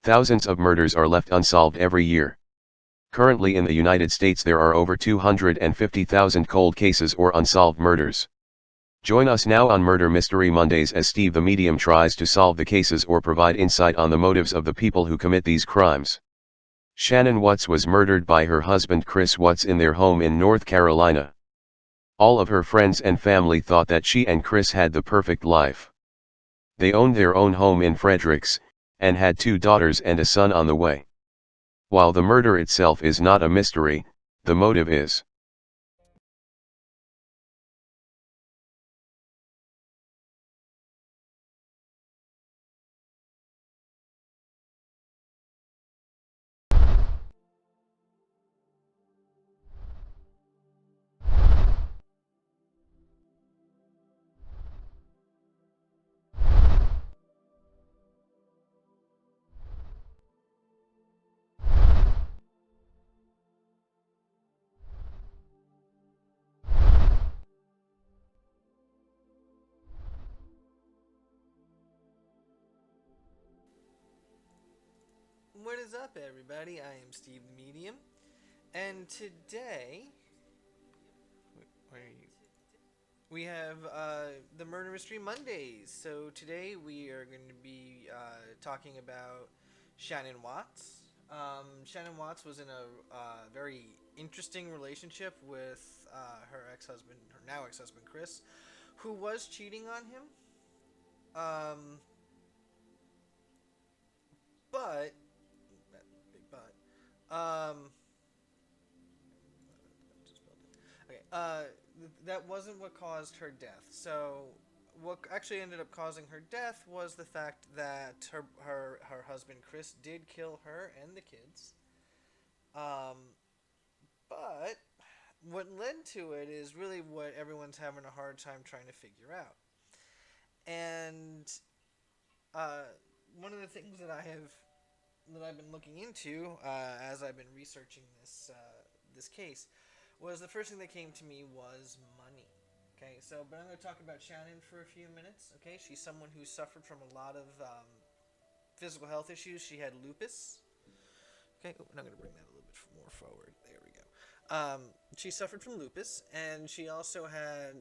Thousands of murders are left unsolved every year. Currently in the United States there are over 250,000 cold cases or unsolved murders. Join us now on Murder Mystery Mondays as Steve the Medium tries to solve the cases or provide insight on the motives of the people who commit these crimes. Shannan Watts was murdered by her husband Chris Watts in their home in North Carolina. All of her friends and family thought that she and Chris had the perfect life. They owned their own home in Fredericks, and had 2 daughters and a son on the way. While the murder itself is not a mystery, the motive is. What is up, everybody? I am Steve the Medium, and today, where are you? We have the Murder Mystery Mondays. So today we are going to be talking about Shannan Watts. Shannan Watts was in a very interesting relationship with her ex-husband, her now ex-husband Chris, who was cheating on him. Um, but big but. Okay. That wasn't what caused her death. So, what actually ended up causing her death was the fact that her husband Chris did kill her and the kids. Um, but what led to it is really what everyone's having a hard time trying to figure out. And uh, one of the things that I've been looking into as I've been researching this case was the first thing that came to me was money. Okay, so but I'm going to talk about Shannan for a few minutes. Okay, she's someone who suffered from a lot of physical health issues. She had lupus. Okay, I'm going to bring that a little bit more forward. There we go. She suffered from lupus, and she also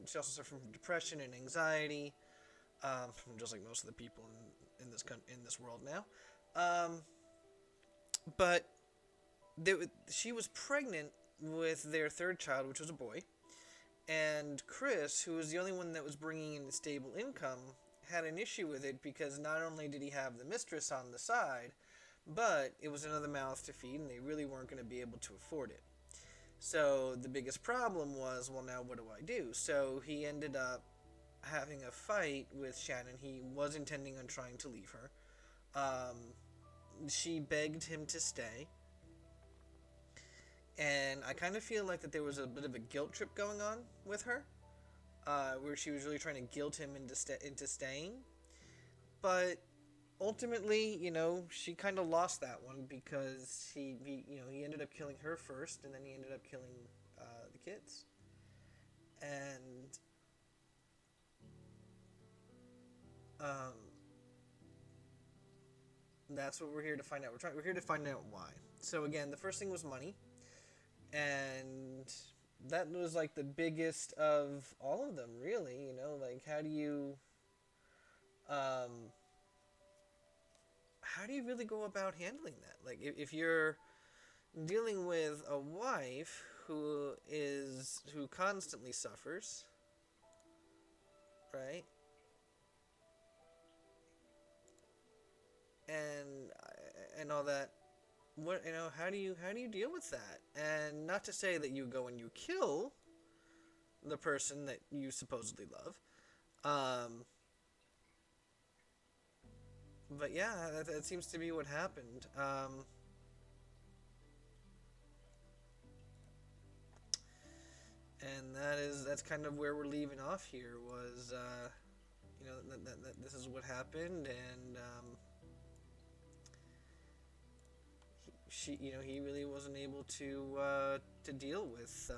suffered from depression and anxiety, just like most of the people in this world now. Um, but she was pregnant with their third child, which was a boy. And Chris, who was the only one that was bringing in a stable income, had an issue with it because not only did he have the mistress on the side, but it was another mouth to feed, and they really weren't going to be able to afford it. So the biggest problem was, well, now what do I do? So he ended up having a fight with Shannan. He was intending on trying to leave her. She begged him to stay. And I kind of feel like that there was a bit of a guilt trip going on with her, where she was really trying to guilt him into staying. But ultimately, she kind of lost that one because he ended up killing her first, and then he ended up killing the kids. And um, that's what we're here to find out. We're here to find out why. So again, the first thing was money. And that was like the biggest of all of them, really. Like um, how do you really go about handling that? Like if you're dealing with a wife who constantly suffers, right? And all that. How do you deal with that? And not to say that you go and you kill the person that you supposedly love. But yeah, that seems to be what happened. And that's kind of where we're leaving off here. Was that this is what happened, and he really wasn't able to deal with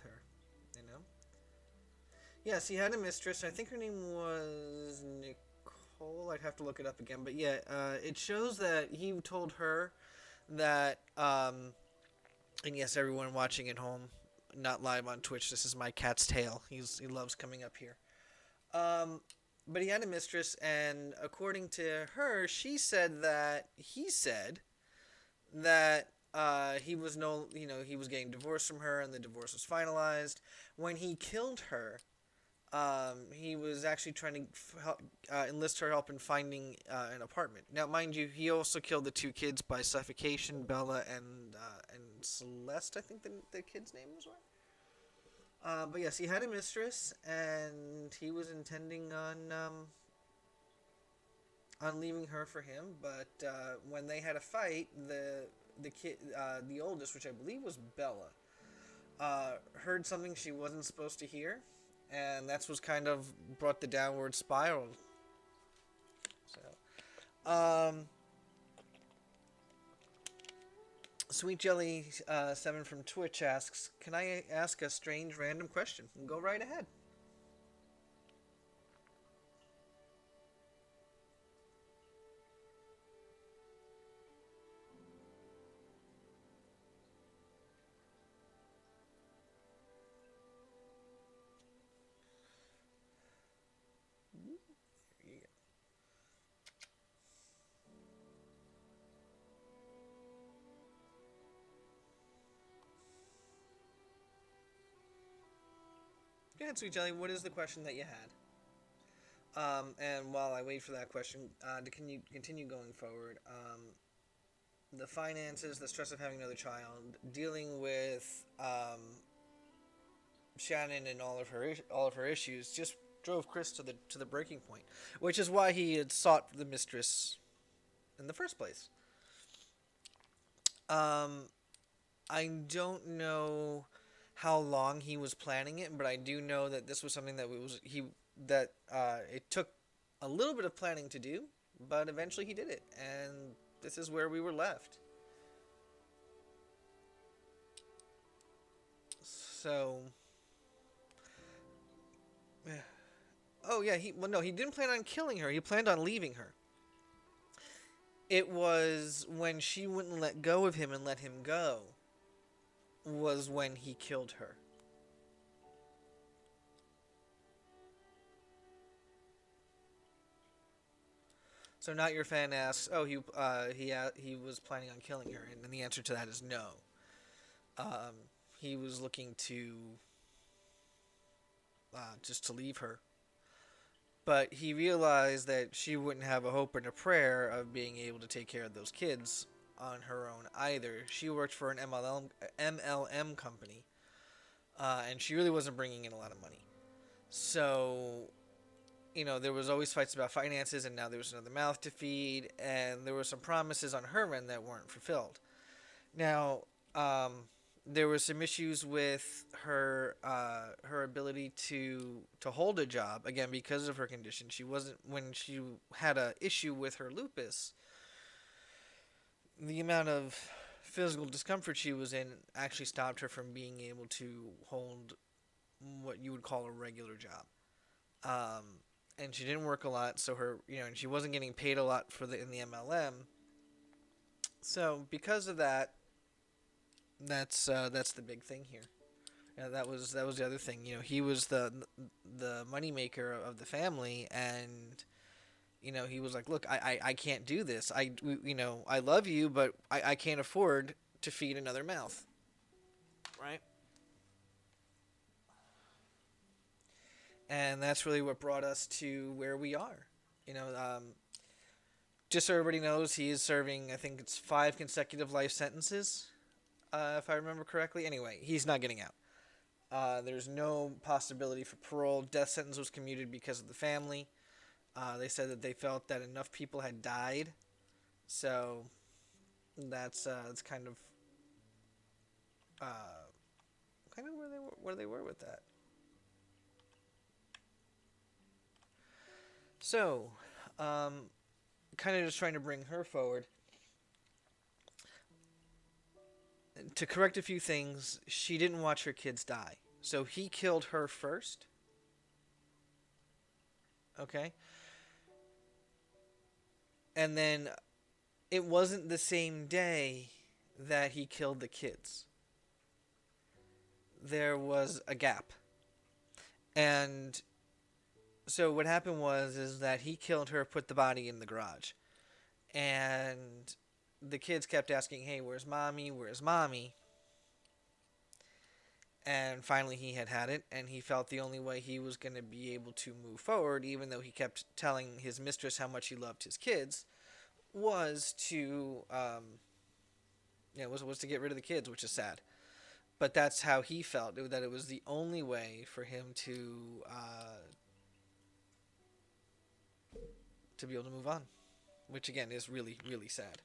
her. You know. Yes, he had a mistress. I think her name was Nicole. poll. I'd have to look it up again, but yeah, it shows that he told her that, and yes, everyone watching at home, not live on Twitch. This is my cat's tail. He loves coming up here. Um, but he had a mistress, and according to her, she said that he said that he was no, he was getting divorced from her, and the divorce was finalized. When he killed her, he was actually trying to help, enlist her help in finding an apartment. Now, mind you, he also killed the two kids by suffocation, Bella and Celeste. I think the kid's name was. But yes, he had a mistress, and he was intending on leaving her for him. But when they had a fight, the kid, the oldest, which I believe was Bella, heard something she wasn't supposed to hear, and that's what kind of brought the downward spiral. So, Sweet Jelly 7 from Twitch asks, "Can I ask a strange random question?" Go right ahead. Go ahead, Sweet Jelly. What is the question that you had? And while I wait for that question, can you continue going forward? The finances, the stress of having another child, dealing with Shannon and all of her issues, just drove Chris to the breaking point, which is why he had sought the mistress in the first place. Um, I don't know how long he was planning it, but I do know that this was something that it took a little bit of planning to do, but eventually he did it, and this is where we were left. So, oh yeah, he didn't plan on killing her. He planned on leaving her. It was when she wouldn't let go of him and let him go was when he killed her. So not your fan asks, oh he was planning on killing her, and the answer to that is no. Um, he was looking to just to leave her, but he realized that she wouldn't have a hope and a prayer of being able to take care of those kids on her own either. She worked for an MLM company, and she really wasn't bringing in a lot of money. So, there was always fights about finances, and now there was another mouth to feed, and there were some promises on her end that weren't fulfilled. Now, there were some issues with her ability to hold a job again because of her condition. She wasn't when she had a issue with her lupus. The amount of physical discomfort she was in actually stopped her from being able to hold what you would call a regular job. And she didn't work a lot, so and she wasn't getting paid a lot in the MLM. So because of that, that's the big thing here. That was the other thing. He was the moneymaker of the family, and he was like, look, I can't do this. I love you, but I can't afford to feed another mouth, right? And that's really what brought us to where we are. Just so everybody knows, he is serving, I think it's 5 consecutive life sentences, if I remember correctly. Anyway, he's not getting out. There's no possibility for parole. Death sentence was commuted because of the family. They said that they felt that enough people had died, so that's kind of where they were with that. So, kind of just trying to bring her forward. To correct a few things, she didn't watch her kids die. So he killed her first. Okay? And then it wasn't the same day that he killed the kids. There was a gap. And so what happened was is that he killed her, put the body in the garage. And the kids kept asking, "Hey, where's mommy? Where's mommy?" And finally he had had it, and he felt the only way he was going to be able to move forward, even though he kept telling his mistress how much he loved his kids, was to was to get rid of the kids, which is sad. But that's how he felt, that it was the only way for him to be able to move on, which again is really really sad.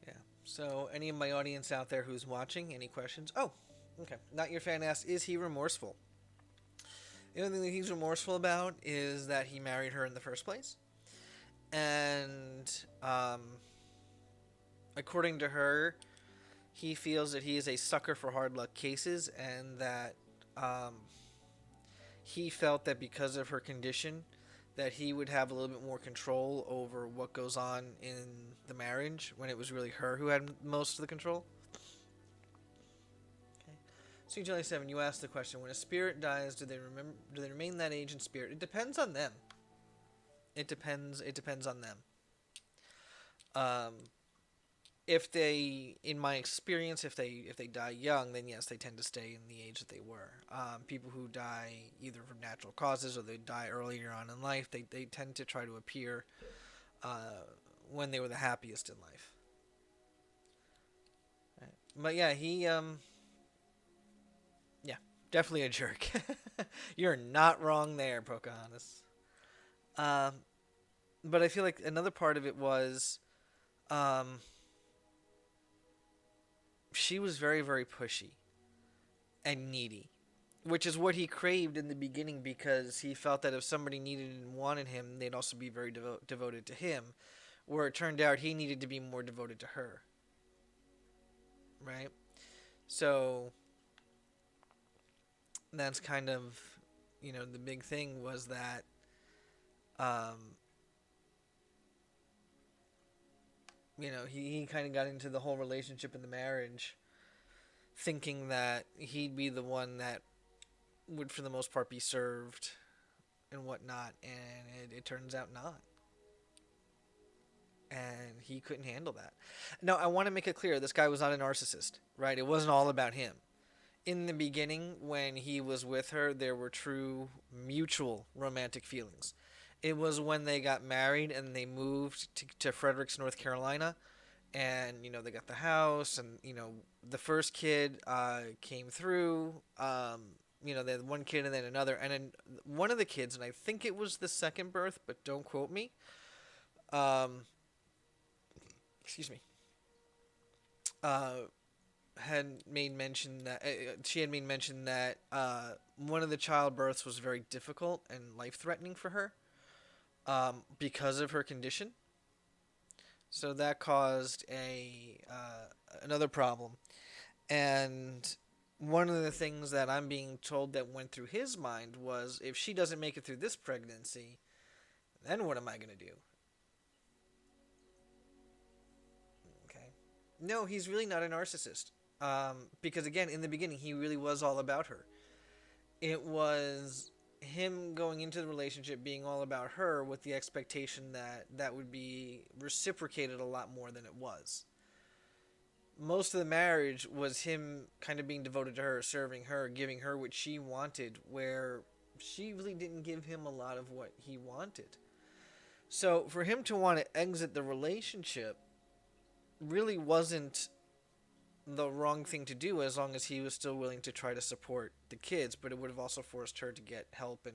Yeah. So any of my audience out there who's watching, any questions? Oh, okay. Not your fan asks, is he remorseful? The only thing that he's remorseful about is that he married her in the first place, and according to her, he feels that he is a sucker for hard luck cases, and that um, he felt that because of her condition, that he would have a little bit more control over what goes on in the marriage when it was really her who had most of the control. Okay. So, Jelly 7, you asked the question: when a spirit dies, do they remember? Do they remain that age in spirit? It depends on them. It depends. It depends on them. Um, if they, in my experience, if they die young, then yes, they tend to stay in the age that they were. People who die either from natural causes or they die earlier on in life, they tend to try to appear uh, when they were the happiest in life. Right. But yeah, yeah, definitely a jerk. You're not wrong there, Pocahontas. Um, but I feel like another part of it was um, she was very, very pushy and needy, which is what he craved in the beginning because he felt that if somebody needed and wanted him, they'd also be very devoted to him. Where it turned out he needed to be more devoted to her, right? So that's kind of, the big thing was that, um, he kind of got into the whole relationship and the marriage thinking that he'd be the one that would, for the most part, be served and whatnot, and it turns out not. And he couldn't handle that. Now, I want to make it clear this guy was not a narcissist, right? It wasn't all about him. In the beginning, when he was with her, there were true mutual romantic feelings. It was when they got married and they moved to Fredericks, North Carolina, and they got the house, and the first kid came through. They had one kid and then another, and then one of the kids, and I think it was the second birth, but don't quote me. Um, excuse me. Uh, had made mention that she had made mention that one of the childbirths was very difficult and life threatening for her because of her condition. So that caused a another problem. And one of the things that I'm being told that went through his mind was, if she doesn't make it through this pregnancy, then what am I going to do? Okay. No, he's really not a narcissist. Because again, in the beginning, he really was all about her. It was him going into the relationship being all about her with the expectation that that would be reciprocated a lot more than it was. Most of the marriage was him kind of being devoted to her, serving her, giving her what she wanted, where she really didn't give him a lot of what he wanted. So for him to want to exit the relationship really wasn't the wrong thing to do, as long as he was still willing to try to support the kids, but it would have also forced her to get help and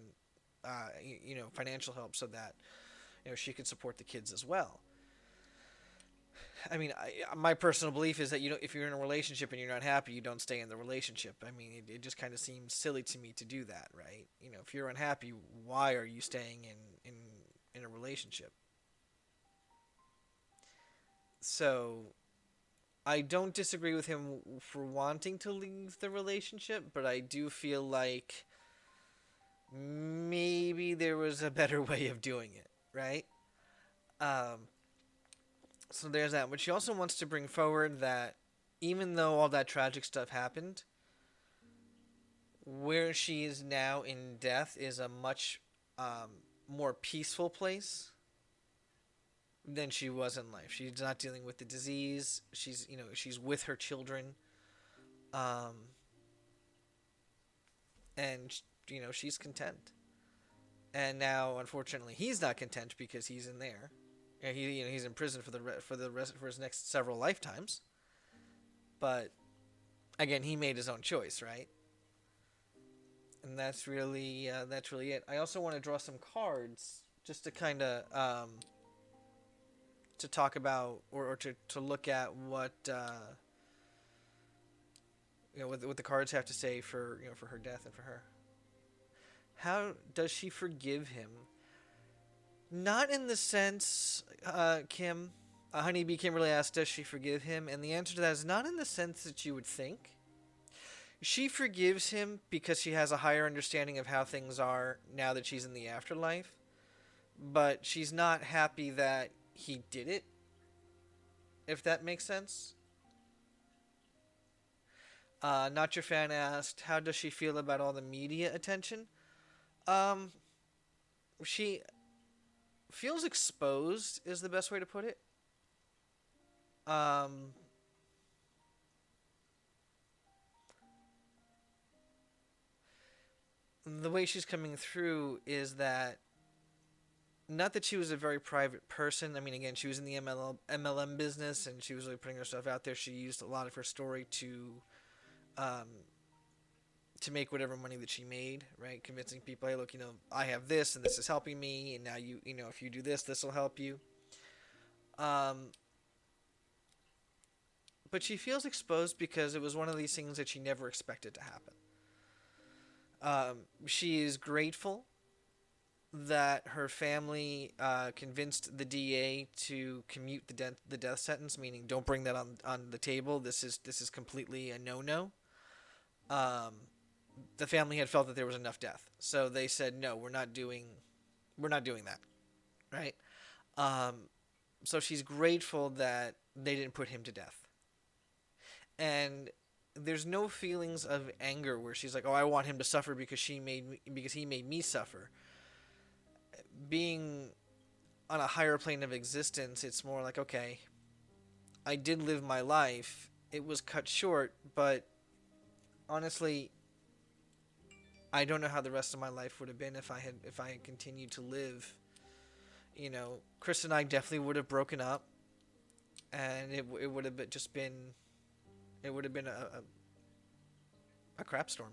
financial help, so that she could support the kids as well. I mean, my personal belief is that if you're in a relationship and you're not happy, you don't stay in the relationship. I mean, it just kind of seems silly to me to do that, right? If you're unhappy, why are you staying in a relationship? So I don't disagree with him for wanting to leave the relationship, but I do feel like maybe there was a better way of doing it, right? Um, so there's that. But she also wants to bring forward that even though all that tragic stuff happened, where she is now in death is a much more peaceful place than she was in life. She's not dealing with the disease. She's with her children, um, and she's content. And now, unfortunately, he's not content because he's in there. He's in prison for his next several lifetimes. But again, he made his own choice, right? And that's really it. I also want to draw some cards just to kind of to talk about or to look at what the cards have to say for her death and for her. How does she forgive him? Not in the sense, Kim, Honeybee Kimberly asked, does she forgive him? And the answer to that is not in the sense that you would think. She forgives him because she has a higher understanding of how things are now that she's in the afterlife. But she's not happy that he did it, if that makes sense. Not Your Fan asked, how does she feel about all the media attention? Um, she feels exposed, is the best way to put it. Um, the way she's coming through is that not that she was a very private person. I mean, again, she was in the MLM business and she was really putting herself out there. She used a lot of her story um, to make whatever money that she made, right? Convincing people, hey, look, I have this and this is helping me, and now if you do this, this will help you. Um, but she feels exposed because it was one of these things that she never expected to happen. She is grateful that her family convinced the DA to commute the death sentence, meaning don't bring that on the table. This is completely a no. Um, the family had felt that there was enough death, so they said no, we're not doing that, right? Um, so she's grateful that they didn't put him to death, and there's no feelings of anger where she's like, oh, I want him to suffer because he made me suffer. Being on a higher plane of existence, it's more like, okay, I did live my life. It was cut short, but honestly, I don't know how the rest of my life would have been if I had continued to live. Chris and I definitely would have broken up, and it would have just been it would have been a crap storm.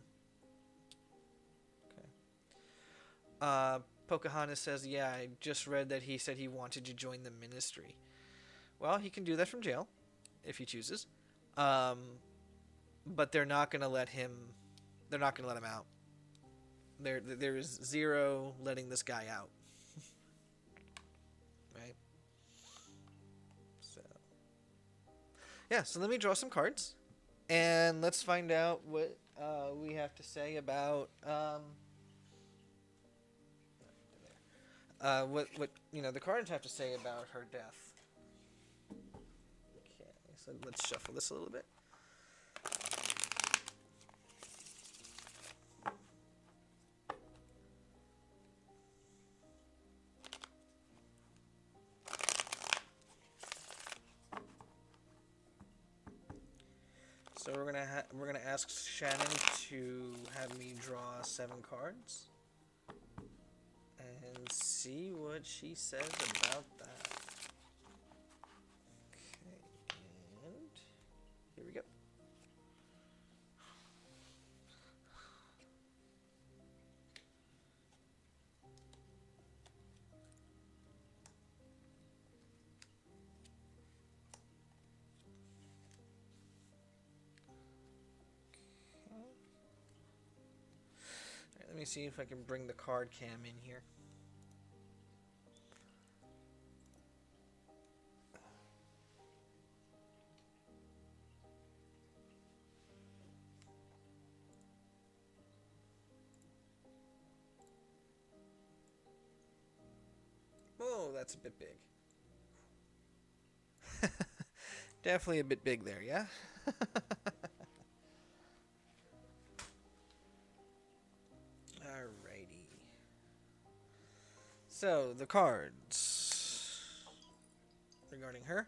Okay. Pocahontas says, yeah, I just read that he said he wanted to join the ministry. Well, he can do that from jail if he chooses. Um, but they're not going to let him. They're not going to let him out. There is zero letting this guy out. Right. So yeah. So let me draw some cards, and let's find out what we have to say about what the cards have to say about her death. Okay. So let's shuffle this a little bit. So we're gonna ask Shannon to have me draw 7 cards and see what she says about that. Okay, and here we go. Right, let me see if I can bring the card cam in here. that's a bit big. Definitely a bit big there, yeah? Alrighty. So, the cards regarding her.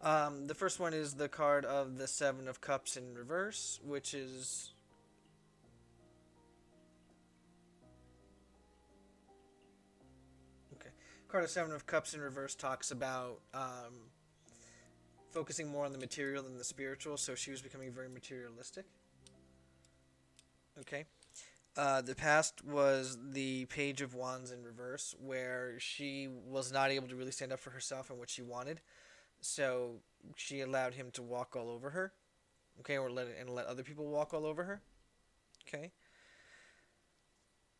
The first one is the card of the Seven of Cups in reverse, which is... Okay. Card of Seven of Cups in reverse talks about focusing more on the material than the spiritual, so she was becoming very materialistic. Okay. The past was the Page of Wands in reverse, where she was not able to really stand up for herself and what she wanted, so she allowed him to walk all over her. Okay, or let other people walk all over her. Okay.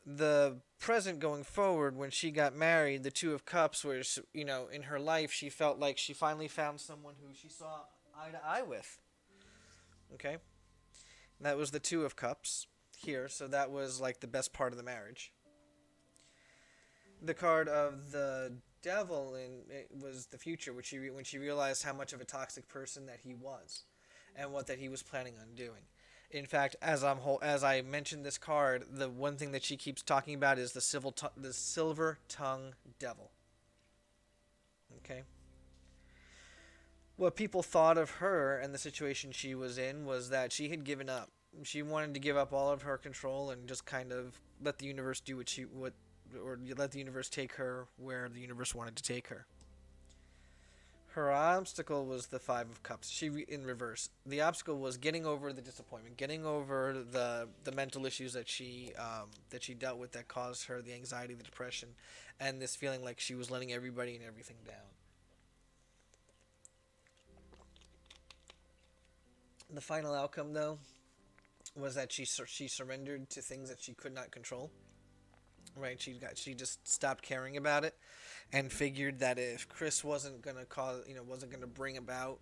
The present going forward, when she got married, the Two of Cups was, in her life, she felt like she finally found someone who she saw eye to eye with. Okay. That was the Two of Cups here, so that was like the best part of the marriage. The card of the Devil in it was the future, which when she realized how much of a toxic person that he was, and what that he was planning on doing. In fact, as I mentioned this card, the one thing that she keeps talking about is the silver tongue devil. Okay. What people thought of her and the situation she was in was that she had given up. She wanted to give up all of her control and just kind of let the universe do or let the universe take her where the universe wanted to take her. Her obstacle was the Five of Cups. In reverse. The obstacle was getting over the disappointment, getting over the mental issues that she dealt with that caused her the anxiety, the depression, and this feeling like she was letting everybody and everything down. The final outcome, though, was that she surrendered to things that she could not control. Right? She just stopped caring about it, and figured that if Chris wasn't gonna bring about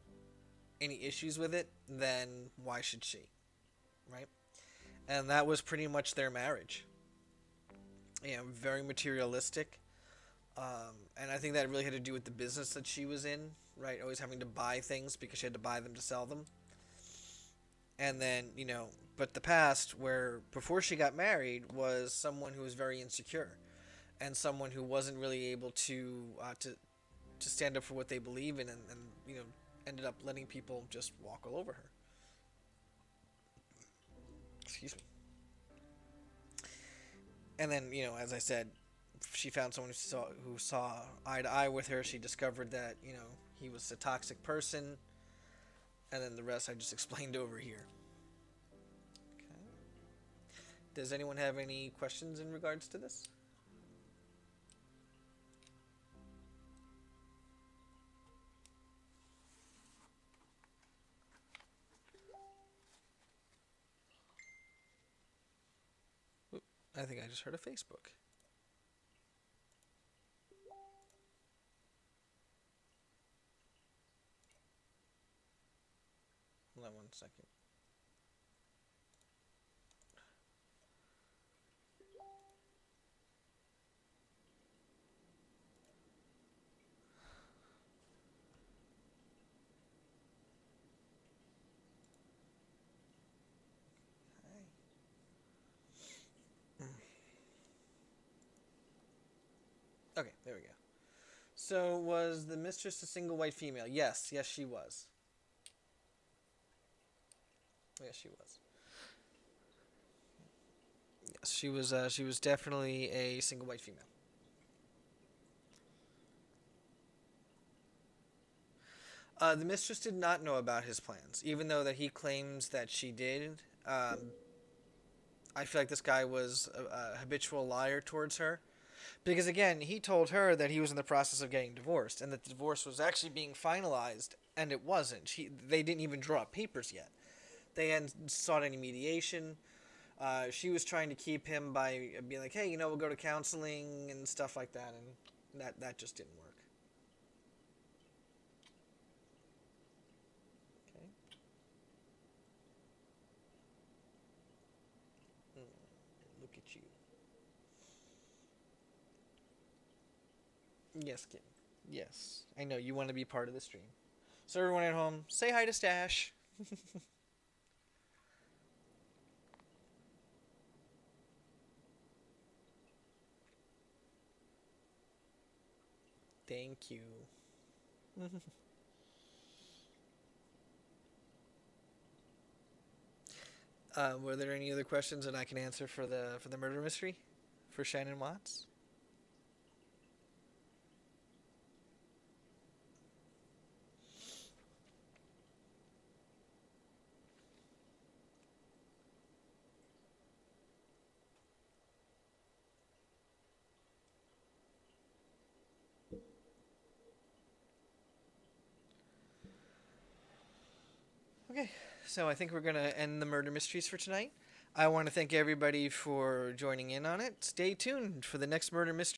any issues with it, then why should she? Right? And that was pretty much their marriage. Very materialistic. And I think that really had to do with the business that she was in, right? Always having to buy things because she had to buy them to sell them. And then, but the past, where before she got married, was someone who was very insecure, and someone who wasn't really able to stand up for what they believe in, and ended up letting people just walk all over her. Excuse me. And then, as I said, she found someone who saw eye to eye with her. She discovered that he was a toxic person, and then the rest I just explained over here. Okay. Does anyone have any questions in regards to this? I think I just heard a Facebook. Hold on 1 second. Okay, there we go. So, was the mistress a single white female? Yes, she was. Yes, she was. Yes, she was. She was definitely a single white female. The mistress did not know about his plans, even though that he claims that she did. I feel like this guy was a habitual liar towards her, because again, he told her that he was in the process of getting divorced, and that the divorce was actually being finalized, and it wasn't. They didn't even draw up papers yet. They hadn't sought any mediation. She was trying to keep him by being like, "Hey, we'll go to counseling and stuff like that," and that just didn't work. Okay. Look at you. Yes, kid. Yes, I know you want to be part of the stream. So everyone at home, say hi to Stash. Thank you. Were there any other questions that I can answer for the murder mystery for Shannan Watts? Okay, so I think we're gonna end the murder mysteries for tonight. I want to thank everybody for joining in on it. Stay tuned for the next murder mystery.